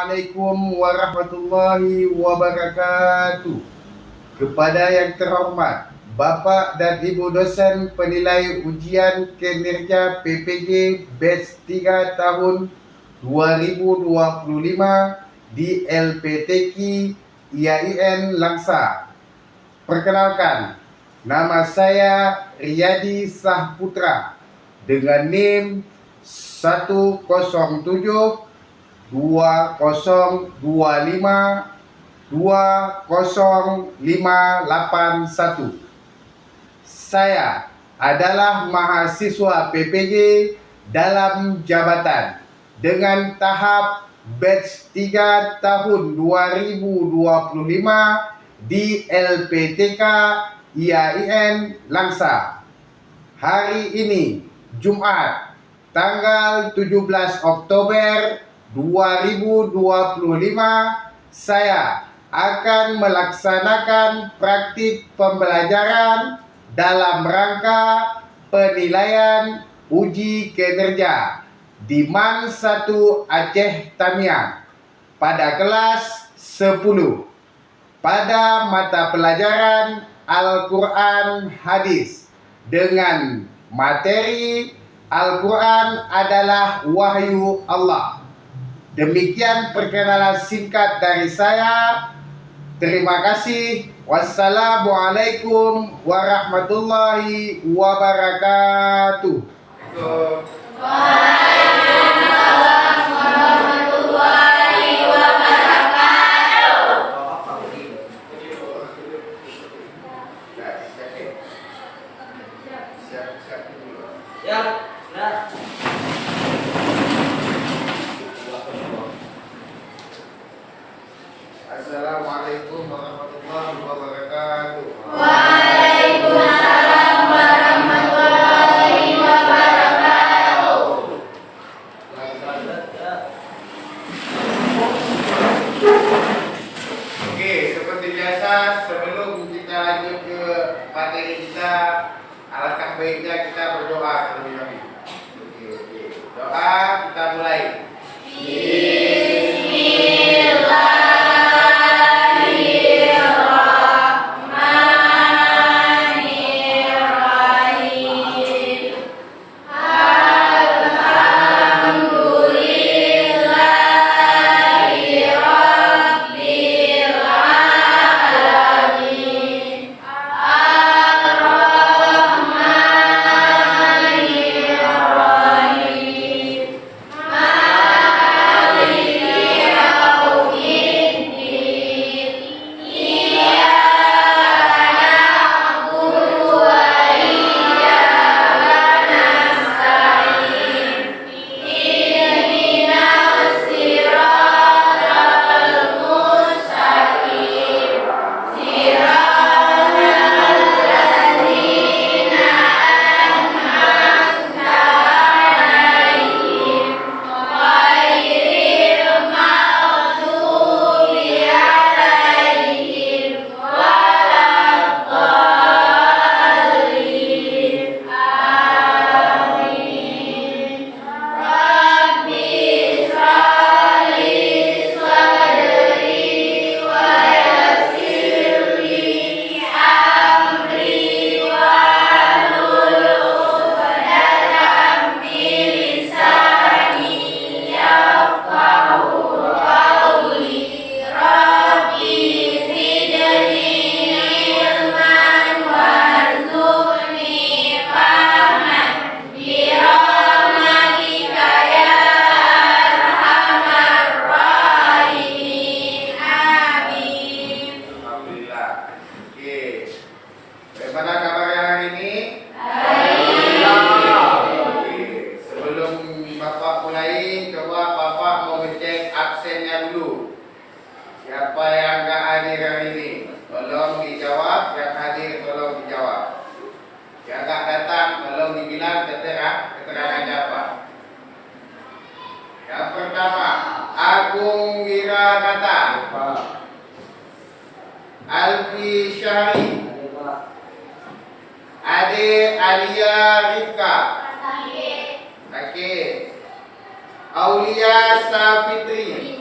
Assalamualaikum warahmatullahi wabarakatuh. Kepada yang terhormat Bapak dan Ibu dosen penilai ujian kinerja PPG batch 3 tahun 2025 di LPTQ IAIN Langsa. Perkenalkan, nama saya Riyadi Sahputra dengan NIM 107 2025 20581. Saya adalah mahasiswa PPG dalam jabatan dengan tahap batch 3 tahun 2025 di LPTK IAIN Langsa. Hari ini Jumat tanggal 17 Oktober 2025, saya akan melaksanakan praktik pembelajaran dalam rangka penilaian uji kinerja di MAN 1 Aceh Tamiang pada kelas 10 pada mata pelajaran Al-Quran Hadis dengan materi Al-Quran adalah wahyu Allah. Demikian perkenalan singkat dari saya. Terima kasih. Wassalamualaikum warahmatullahi wabarakatuh. Waalaikumsalam warahmatullahi wabarakatuh. Ya, nah. Assalamualaikum warahmatullahi wabarakatuh. Waalaikumsalam warahmatullahi wabarakatuh. Oke, seperti biasa sebelum kita lanjut ke materi kita, alangkah baiknya kita berdoa terlebih dahulu. Oke. Doa kita mulai. Siapa yang nggak hadir hari ini? Tolong dijawab. Yang hadir tolong dijawab. Yang nggak datang tolong dibilang keterangannya apa. Yang pertama, Agung Wiranata, Alfi Syahri, Ade Alia Rifka, Aulia Safitri,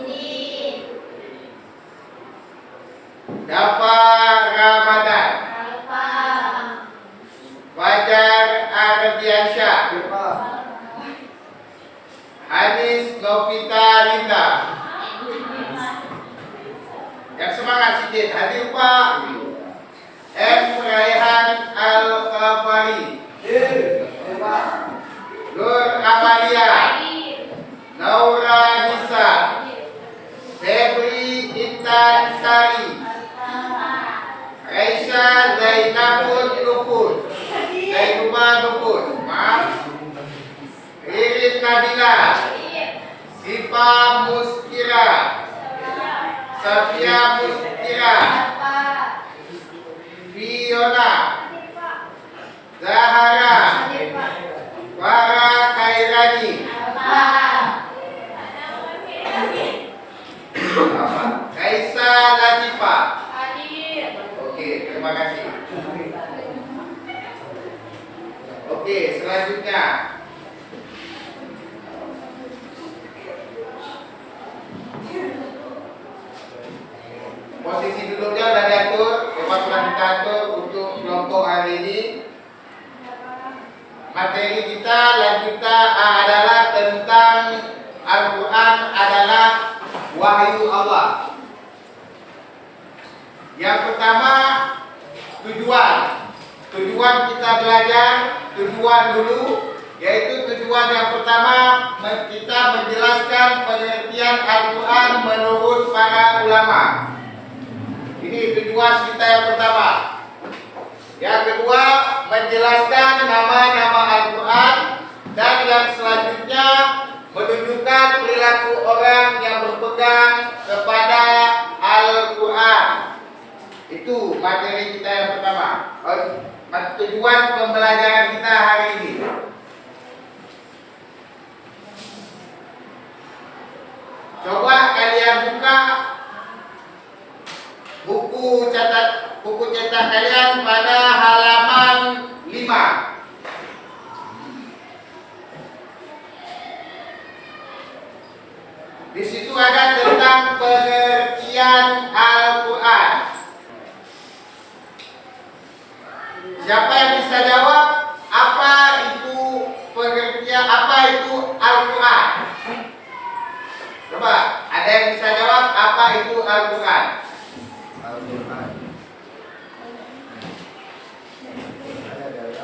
Novita Linda. Yang semangat sedikit, hadir Pak. M. Raihan Al-Kafari. Nur Amalia. Naura Nisa. Febri Intan Sari. Aisyah Zainabun Luput. Zainubah Luput. Maaf. Ririn Nabila. Sipa Muskira. Safia Muskira. Fiona. Zahara. Farah Khairani. Kaisa Latifa. Oke, terima kasih. Oke, selanjutnya. Posisi duduknya sudah diatur, Bapak sudah kita atur untuk kelompok hari ini. Materi kita lanjutan adalah tentang Al-Quran adalah wahyu Allah. Yang pertama, tujuan kita belajar, tujuan dulu, yaitu tujuan yang pertama kita menjelaskan pengertian Al-Quran menurut para ulama. Ini tujuan kita yang pertama. Yang kedua, menjelaskan nama-nama Al-Quran, dan yang selanjutnya menunjukkan perilaku orang yang berpegang kepada Al-Quran. Itu materi kita yang pertama. Tujuan pembelajaran kita hari ini. Coba kalian buka buku cetak kalian pada halaman 5. Di situ ada tentang pengertian Al-Quran. Siapa yang bisa jawab apa itu pengertian, apa itu Al-Quran? Coba, ada yang bisa jawab apa itu Al-Quran?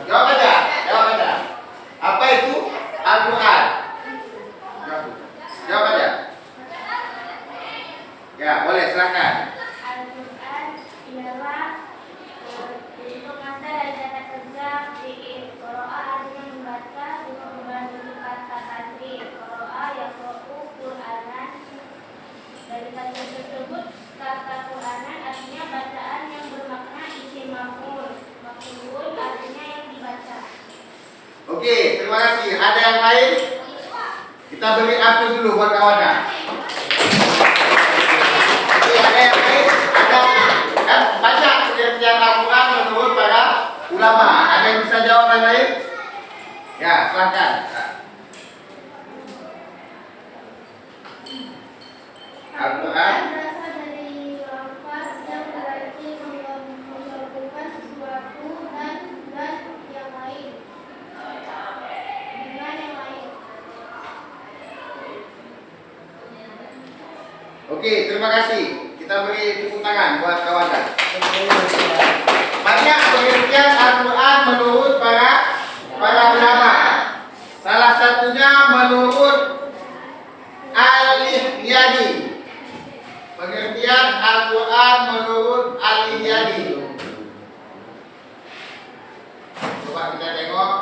Jawab aja. Apa itu Al-Quran? Jawab aja. Ya, boleh, silakan. Al-Quran ialah bentuk kata dari kata kerja fi'il. Qara'a artinya membaca, untuk membantu kata tasrif. Qara'a yaqra'u Qur'anan. Dari kata tersebut, kata Qur'anan artinya bacaan yang bermakna isim maf'ul. Maf'ul artinya yang dibaca. Oke, terima kasih. Ada yang lain? Kita beri aplaus dulu buat kawannya. Oke, ada yang lain? Ada kan banyak pengertian Al-Quran menurut para ulama. Ada yang bisa jawab yang lain? Ya, silakan. Al-Quran berasal dari lafaz yang berarti menggabungkan sesuatu dan yang lain dengan yang lain. Oke, terima kasih. Kita beri tepuk tangan buat kawan. Banyak pengertian Al-Quran menurut para ulama. Salah satunya menurut Al-Ihyadi. Pengertian Al-Quran menurut Al-Ihyadi. Coba kita tengok.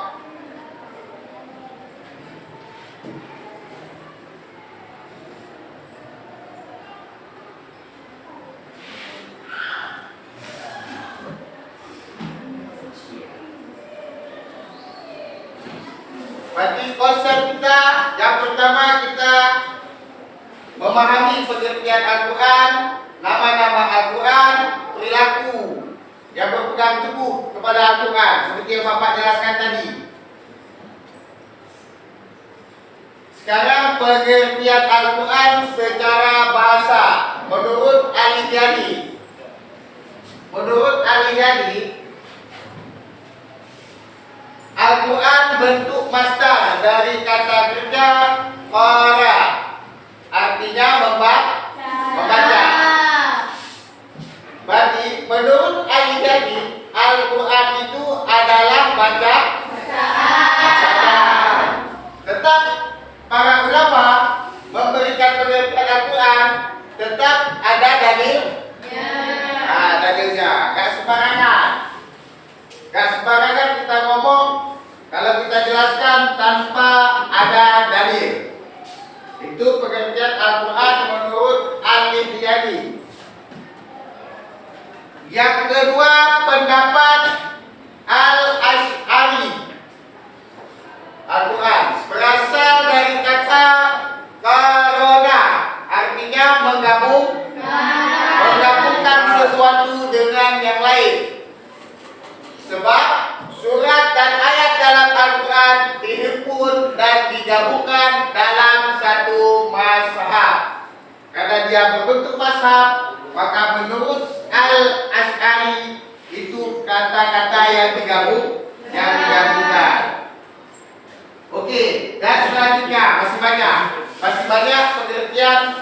Berarti konsep kita yang pertama, kita memahami pengertian Al-Quran, nama-nama Al-Quran, perilaku yang berpegang teguh kepada Al-Quran, seperti yang Bapak jelaskan tadi. Sekarang pengertian Al-Quran secara bahasa menurut Al-Ihyadi. Menurut Al-Ihyadi, Al-Quran bentuk masdar dari kata kerja qara. tetap ada dalil. Ya. Dalilnya. Gak sembarangan. Gak sembarangan kita ngomong kalau kita jelaskan tanpa ada dalil. Itu pengertian Al-Quran menurut Al-Mihyadi. Yang kedua, pendapat Al-Asy'ari. Al-Quran berasal dari kata qarona, artinya menggabungkan sesuatu dengan yang lain. Sebab surat dan ayat dalam Al-Quran dihimpun dan digabungkan dalam satu mazhab. Karena dia berbentuk mazhab, maka menurut Al-Asy'ari itu kata-kata yang digabungkan. Oke, dan selanjutnya masih banyak pengertian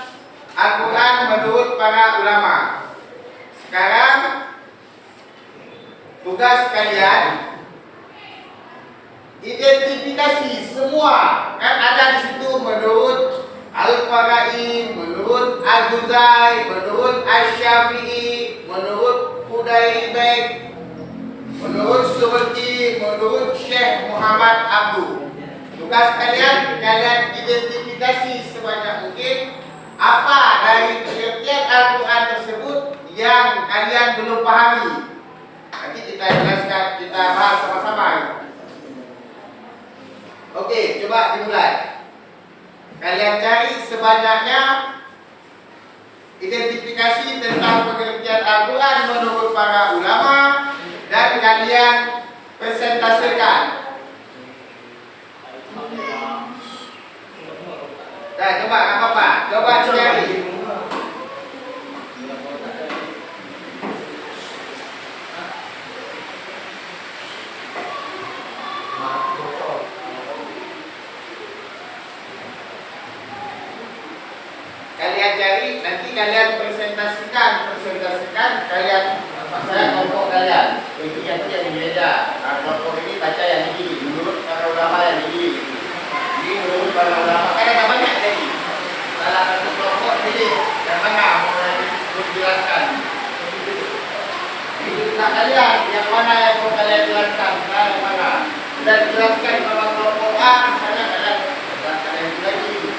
Al-Quran menurut para ulama. Sekarang tugas kalian identifikasi semua, kan ada di situ menurut Al-Fara'i, menurut Al-Juzai, menurut Al-Syafi'i, menurut Hudaibek, menurut Subki, menurut Syekh Muhammad Abdul. Tugas kalian identifikasi sebanyak mungkin apa dari pengertian Al-Quran tersebut yang kalian belum pahami. Nanti kita jelaskan, kita bahas sama-sama. Oke, coba dimulai. Kalian cari sebanyaknya identifikasi tentang pengertian Al-Quran menurut para ulama dan kalian presentasikan. Nah, coba apa-apa, coba cari. Kalian cari, nanti kalian presentasikan, kalian saya kelompok kalian. Ini yang berbeda. Kelompok ini baca yang ini, menurut para ulama yang ini. Ini menurut para ulama. Kan ada banyak tadi. Salah satu kelompok pilih yang mana mau dijelaskan. Ini kita kalian, yang mana yang mau kalian jelaskan, yang mana. Sudah dijelaskan bahwa kelompok A, misalnya kalian itu lagi.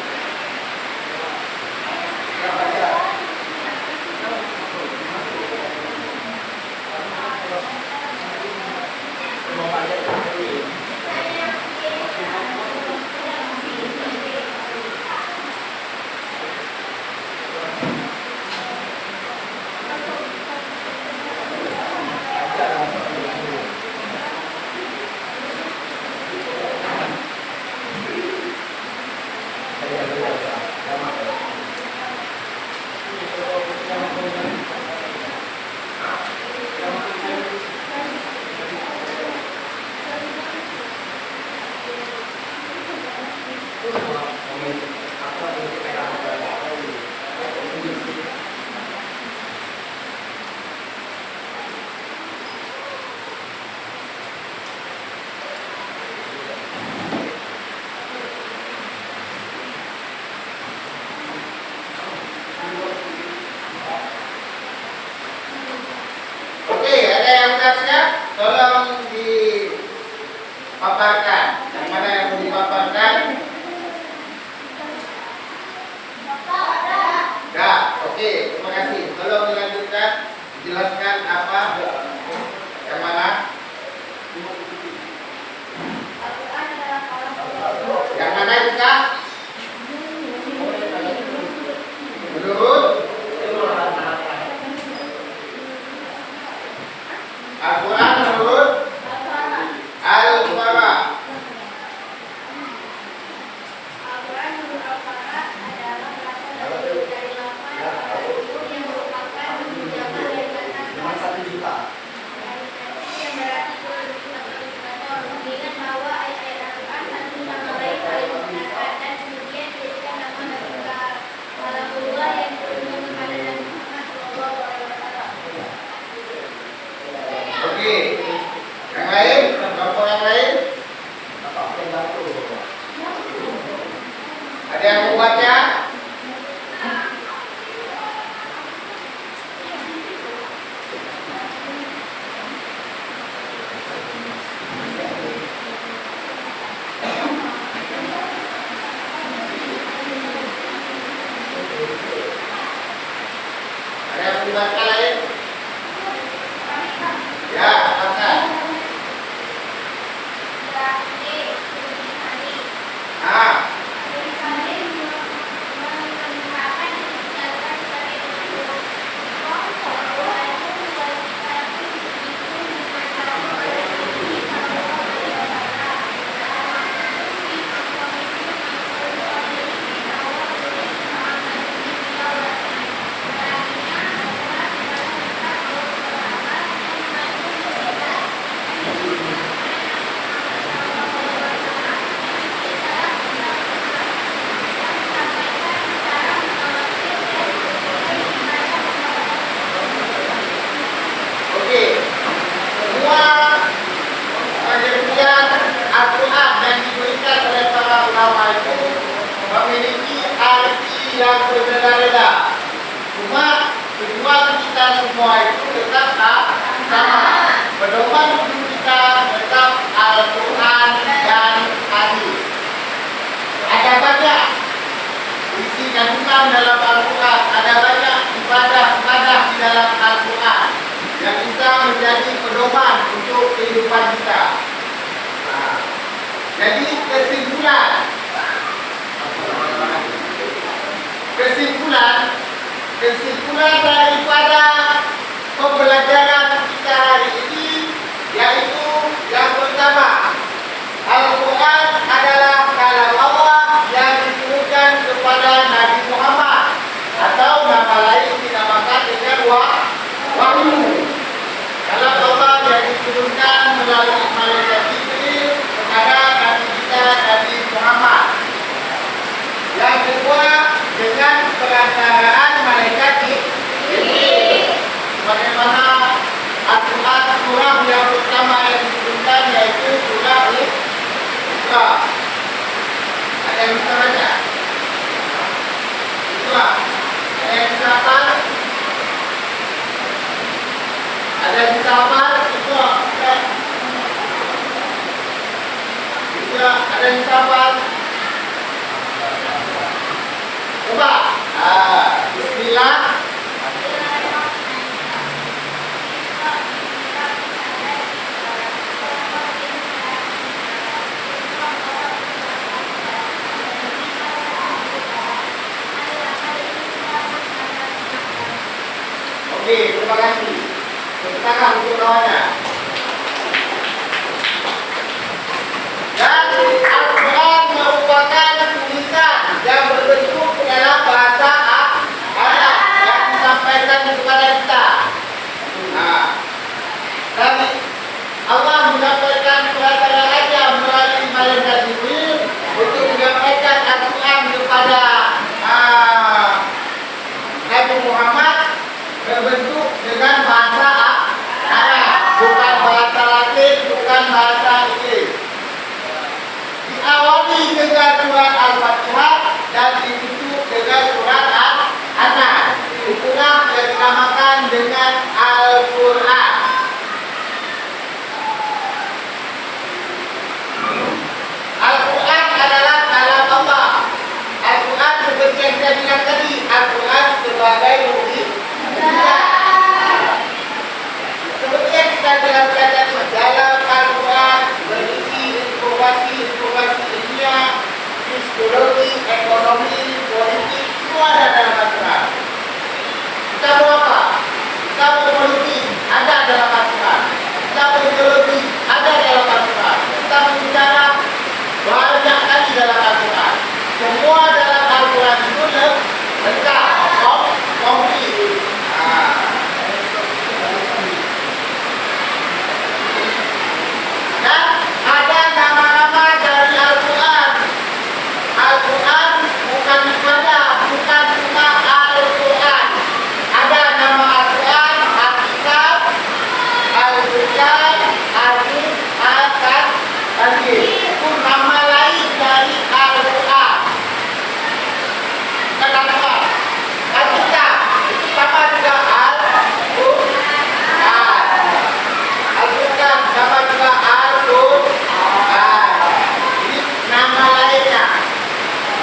Tolong dipaparkan. Yang mana yang mau dipaparkan? Enggak. Oke, terima kasih. Tolong dilanjutkan. Dijelaskan apa? Yang mana? Yang mana itu, Kak? Menurut Al-Quran menurut Al-Fara. Al-Quran menurut Al-Fara adalah berasal dari lafaz yang merupakan pinjaman dari kata yang berarti mengingat bahwa ayat-ayat Al-Quran satu sama lain saling menggunakan dan kemudian dijadikan nama Nabiullah Kalamullah yang turun kepada Nabi Muhammad SAW. Oke. Yang lain? Kelompok yang lain? Ada yang mau baca? memiliki arti yang berbeda-beda. Cuma tujuan kita semua itu tetap sama. Pedoman hidup kita tetap Al-Quran dan hadis. Ada banyak isi kandungan dalam Al-Quran, ada banyak ibadah-ibadah di dalam Al-Quran yang bisa menjadi pedoman untuk kehidupan kita. Nah, jadi kesimpulan daripada pembelajaran kita hari ini yaitu yang pertama, Al-Quran adalah kalam Allah yang diturunkan kepada Nabi Muhammad, atau nama lain dinamakan dengan wahyu. Kalam Allah yang diturunkan melalui malaikat Jibril kepada Nabi kita Nabi Muhammad. Yang kedua, dengan perantaraan malaikat Jibril. Bagaimana Al-Quran surah yang pertama yang diturunkan yaitu surah Iqra. Ada yang bisa baca? Iqra. Ada yang bisa hafal? Ada yang bisa hafal? Iqra. Iqra. Ada yang bisa hafal? Coba. Bismillah. Oke, terima kasih. Tepuk tangan untuk kawannya. Dan Al-Quran merupakan tulisan yang berbentuk dalam bahasa Arab yang disampaikan kepada kita. Nah, dan Allah menyampaikan kepada raja melalui malaikat Jibril untuk menyampaikan Al-Quran kepada Nabi Muhammad berbentuk dengan bahasa Arab, bukan bahasa Latin, bukan bahasa Inggris. Diawali dengan surat Al-Fatihah dan ditutup dengan surat An-Nas. Itulah yang dinamakan dengan Al-Quran. Al-Quran adalah kalam Allah. Al-Quran seperti yang kita bilang tadi, Al-Quran sebagai seperti yang kita jelaskan tadi, dalam Al-Quran berisi informasi ilmiah, psikologi, ekonomi, politik, semua ada dalam Al-Quran. Kita mau apa? Kita mau politik, ada dalam Al-Quran. Kita mau ideologi, ada dalam Al-Quran. Kita mau sejarah, banyak kali dalam Al-Quran. Semua dalam Al-Quran itu lengkap, komplit. Dan ada nama-nama dari Al-Quran. Al-Quran bukan ibadah, bukan cuma Al-Quran. Ada nama Al-Quran, Al-Kitab, Al-Quran, Al-Hadis, Al-Hadis. Itu nama lain dari Al-Quran. Kenapa? Al-Kitab itu sama juga Al-Quran. Al-Quran sama juga Al-Quran. Ini nama lainnya.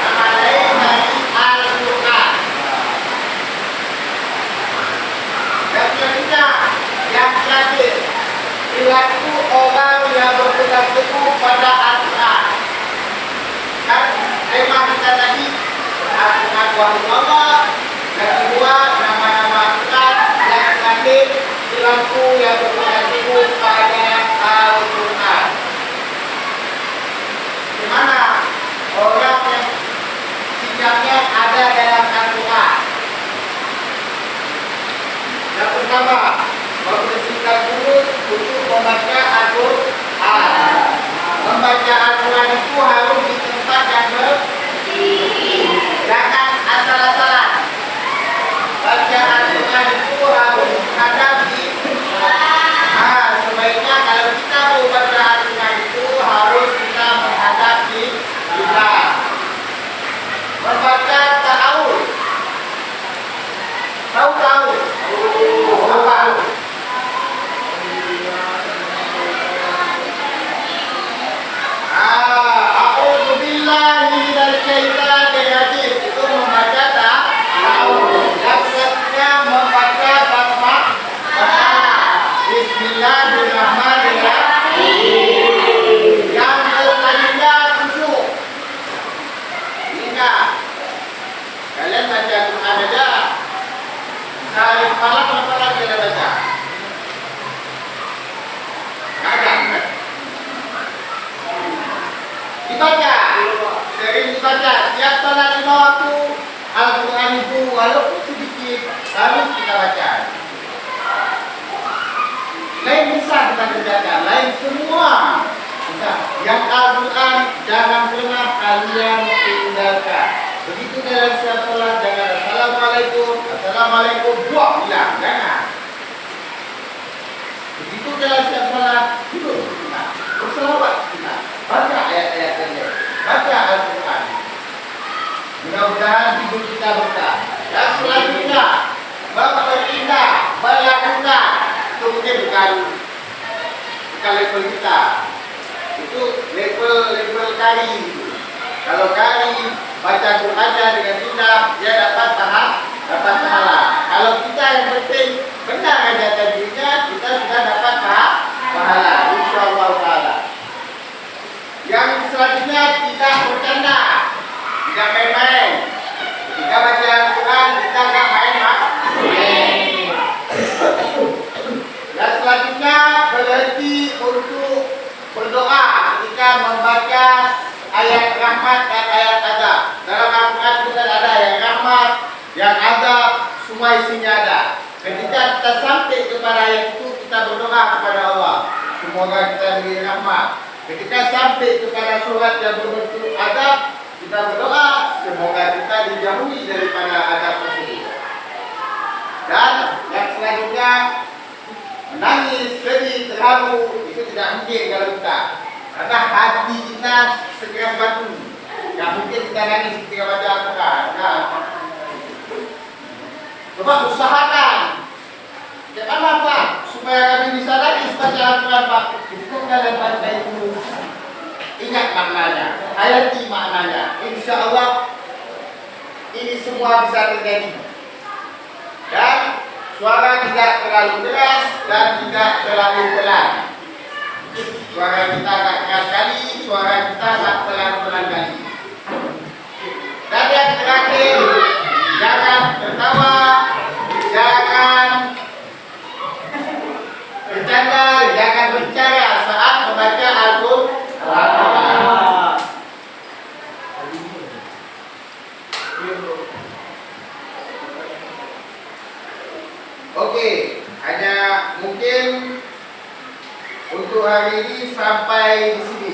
Nama lain dari Al-Quran. Dan selanjutnya, yang terakhir, perilaku orang yang berpegang teguh pada Al-Quran. Dan tema kita tadi, Al-Quran wahyu Allah. Yang kedua, nama-nama Al-Quran. Yang terakhir, perilaku yang berpegang teguh pada Al-Quran. Di mana orang yang sikapnya ada dalam Al-Quran? Yang pertama, membersihkan mulut untuk membaca Al-Quran. Membaca Al-Quran itu harus di tempat yang bersih. Jangan asal-asalan. Baca Al-Quran itu harus menghadap di sebaiknya kalau kita mau baca Al-Quran itu harus kita menghadap di kiblat. Kalian baca Quran aja. Sehari semalam berapa lagi kalian baca? Nggak ada, kan? Dibaca, sering dibaca. Setiap salat lima waktu Al-Quran itu walaupun sedikit harus kita baca. Lain bisa kita kerjakan, lain semua bisa. Yang Al-Quran jangan pernah kalian tinggalkan. Begitu dalam setiap salat jangan Assalamualaikum buat bilang, jangan. Begitu dalam setiap salat duduk sebentar, berselawat sebentar, baca ayat-ayat pendek, baca Al-Quran. Mudah-mudahan hidup kita berkah. Dan selanjutnya berpindah, melakukan. Itu mungkin bukan level kita. Itu level kari. Kalau kari baca Qurannya dengan indah, dia dapat pahala. Kalau kita yang penting benar aja dirinya, kita sudah dapat pahala. Insyaallah taala. Yang selanjutnya tidak bercanda, tidak main-main. Jika baca Al-Quran kita nggak main. Dan selanjutnya berhenti untuk berdoa ketika membaca ayat rahmat dan ayat adab. Dalam Al-Quran itu ada yang rahmat, yang adab, semua isinya ada. Ketika kita sampai kepada ayat itu, kita berdoa kepada Allah, semoga kita diberi rahmat. Ketika sampai kepada surat yang berbentuk adab, kita berdoa, semoga kita dijauhi daripada adab tersebut. Dan yang selanjutnya, menangis, sedih, terharu, itu tidak mungkin kalau kita. Karena hati kita sekeras batu. Tidak mungkin kita nangis ketika baca Al-Quran. Coba usahakan. Jangan apa? Supaya kami bisa nangis baca Al-Quran, Pak. Itu kalian baca itu. Ingat maknanya, hayati maknanya. Insya Allah ini semua bisa terjadi. Dan suara tidak terlalu keras dan tidak terlalu pelan. Suara kita agak keras kali, suara kita agak pelan-pelan kali. Dan yang terakhir, jangan tertawa, jangan bercanda, jangan bicara saat membaca Al-Quran. Oke, hanya mungkin untuk hari ini sampai di sini.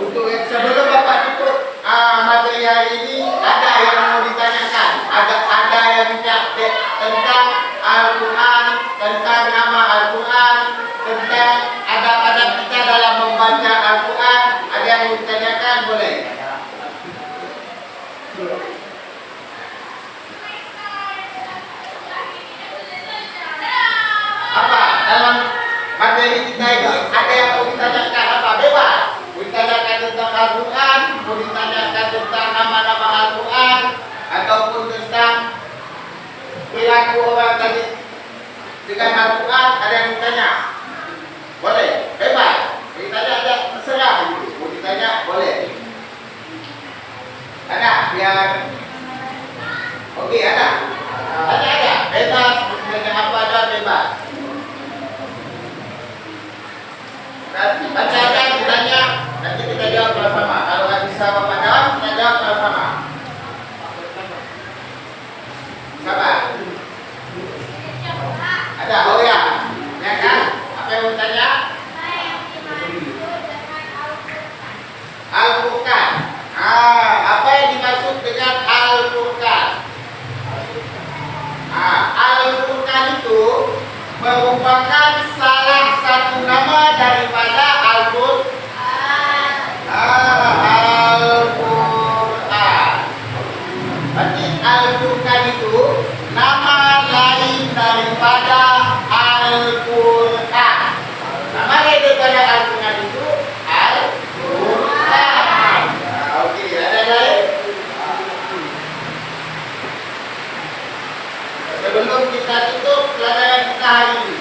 Untuk sebelum Bapak tutup materi hari ini, ada yang mau ditanyakan, ada yang minta tentang Al-Quran, tentang nama Al-Quran, tentang adab-adab kita dalam membaca Al-Quran. Ada yang mau ditanyakan, boleh. Apa dalam materi kita ini ada yang mau ditanyakan? Apa bebas? Mau ditanyakan tentang Al-Quran, mau ditanyakan tentang nama-nama Al-Quran, ataupun tentang perilaku orang tadi dengan Al-Quran. Ada yang ditanya? Boleh, bebas. Ditanya ada terserah gitu. Mau ditanya boleh. Ada biar oke, ada bebas. Ditanya apa ada bebas. Nanti baca aja, ditanya, nanti kita jawab bersama. Kalau nggak bisa Bapak jawab, kita jawab bersama. Sabar. Ada, oh ya, ya kan? Apa yang mau tanya? Al-Furqan. Apa yang dimaksud dengan Al-Furqan? Al-Furqan itu merupakan salah satu nama daripada Al-Quran. Berarti Al-Furqan itu nama lain daripada Al-Quran. Nama lain daripada Al-Quran itu Al-Quran. Oke, ada lain? Sebelum kita tutup pelajaran kita hari ini,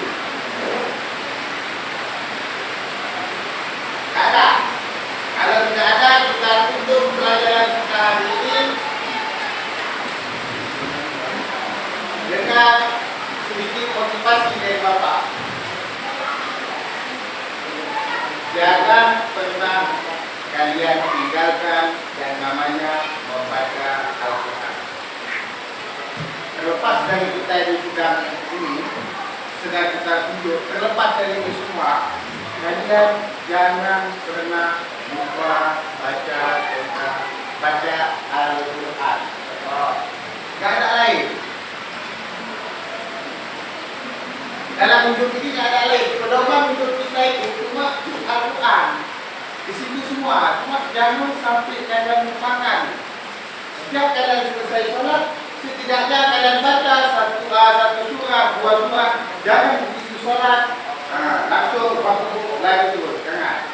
kalian tinggalkan yang namanya membaca Al-Quran. Terlepas dari kita yang sedang kita tidur, terlepas dari itu semua, kalian jangan pernah lupa baca Al-Quran. Tidak ada lain. Dalam hidup ini tidak ada lain. Pedoman hidup kita itu cuma Al-Quran. Di situ semua. Cuma jangan sampai kalian lupakan. Setiap kalian selesai sholat, setidaknya kalian baca satu surah, dua surah. Jangan begitu sholat langsung waktu lagi terus. Jangan.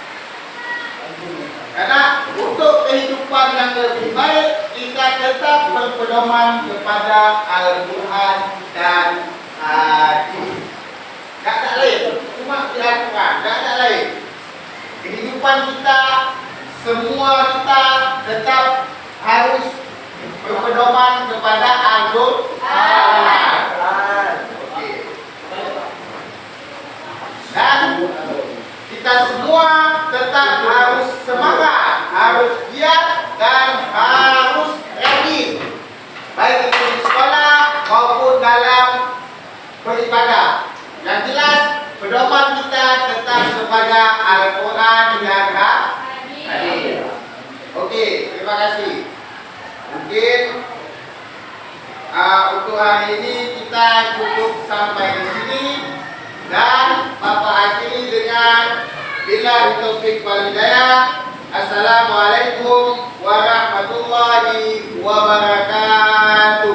Karena untuk kehidupan yang lebih baik, kita tetap berpedoman kepada Al-Quran dan hadis. Tak ada lain, cuma Al-Quran, tak ada lain. Kehidupan kita, semua kita tetap harus berpedoman kepada Al-Quran. Okey. Dan kita semua tetap harus semangat, harus giat dan harus rajin, baik itu di sekolah maupun dalam beribadah. Yang jelas, pedoman kita tetap kepada Al-Quran dan hadis. Okey, terima kasih. Mungkin untuk hari ini kita cukup sampai di sini dan Bapak akhiri dengan billahi taufiq wal hidayah. Assalamualaikum warahmatullahi wabarakatuh.